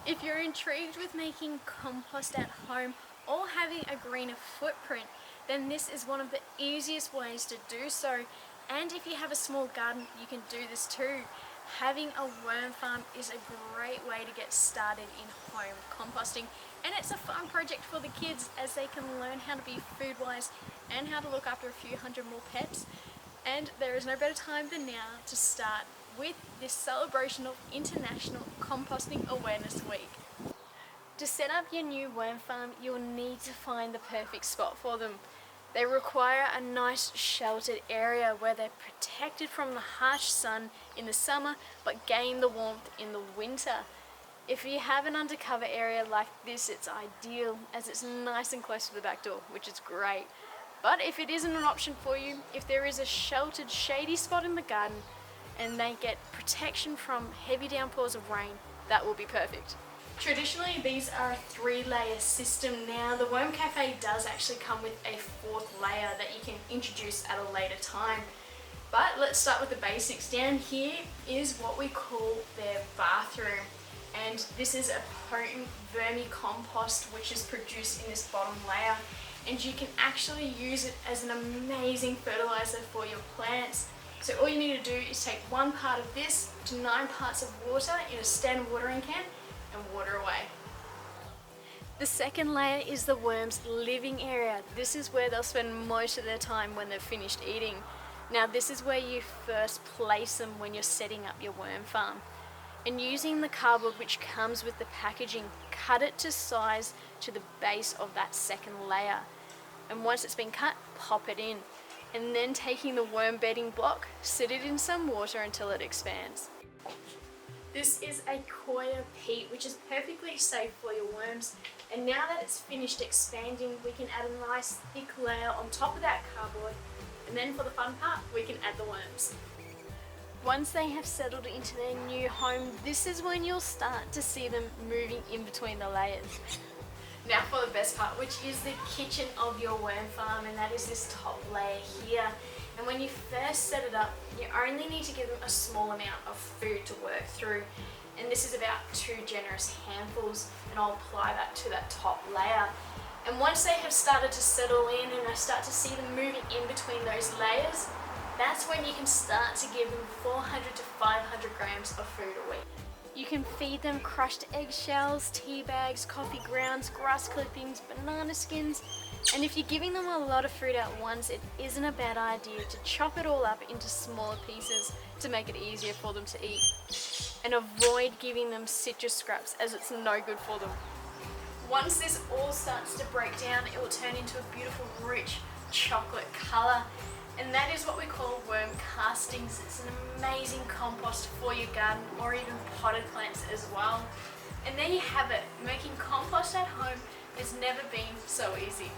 If you're intrigued with making compost at home or having a greener footprint, then this is one of the easiest ways to do so. And if you have a small garden, you can do this too. Having a worm farm is a great way to get started in home composting, and it's a fun project for the kids as they can learn how to be food wise and how to look after a few hundred more pets. And there is no better time than now to start with this celebration of International Composting Awareness Week. To set up your new worm farm, you'll need to find the perfect spot for them. They require a nice sheltered area where they're protected from the harsh sun in the summer but gain the warmth in the winter. If you have an undercover area like this, it's ideal as it's nice and close to the back door, which is great. But if it isn't an option for you, if there is a sheltered, shady spot in the garden and they get protection from heavy downpours of rain, that will be perfect. Traditionally, these are a 3-layer system. Now, the Worm Cafe does actually come with a 4th layer that you can introduce at a later time. But let's start with the basics. Down here is what we call their bathroom. And this is a potent vermicompost which is produced in this bottom layer. And you can actually use it as an amazing fertilizer for your plants. So all you need to do is take 1 part of this to 9 parts of water in a standard watering can and water away. The second layer is the worm's living area. This is where they'll spend most of their time when they've finished eating. Now this is where you first place them when you're setting up your worm farm. And using the cardboard which comes with the packaging, cut it to size to the base of that second layer. And once it's been cut, pop it in. And then taking the worm bedding block, sit it in some water until it expands. This is a coir peat which is perfectly safe for your worms, and now that it's finished expanding, we can add a nice thick layer on top of that cardboard, and then for the fun part, we can add the worms. Once they have settled into their new home, this is when you'll start to see them moving in between the layers. Now for the best part, which is the kitchen of your worm farm, and that is this top layer here. And when you first set it up, you only need to give them a small amount of food to work through. And this is about 2 generous handfuls, and I'll apply that to that top layer. And once they have started to settle in and I start to see them moving in between those layers, that's when you can start to give them 400 to 500 grams of food a week. You can feed them crushed eggshells, tea bags, coffee grounds, grass clippings, banana skins. And if you're giving them a lot of food at once, it isn't a bad idea to chop it all up into smaller pieces to make it easier for them to eat. And avoid giving them citrus scraps as it's no good for them. Once this all starts to break down, it will turn into a beautiful rich chocolate colour. And that is what we call worm castings. It's an amazing compost for your garden or even potted plants as well. And there you have it. Making compost at home has never been so easy.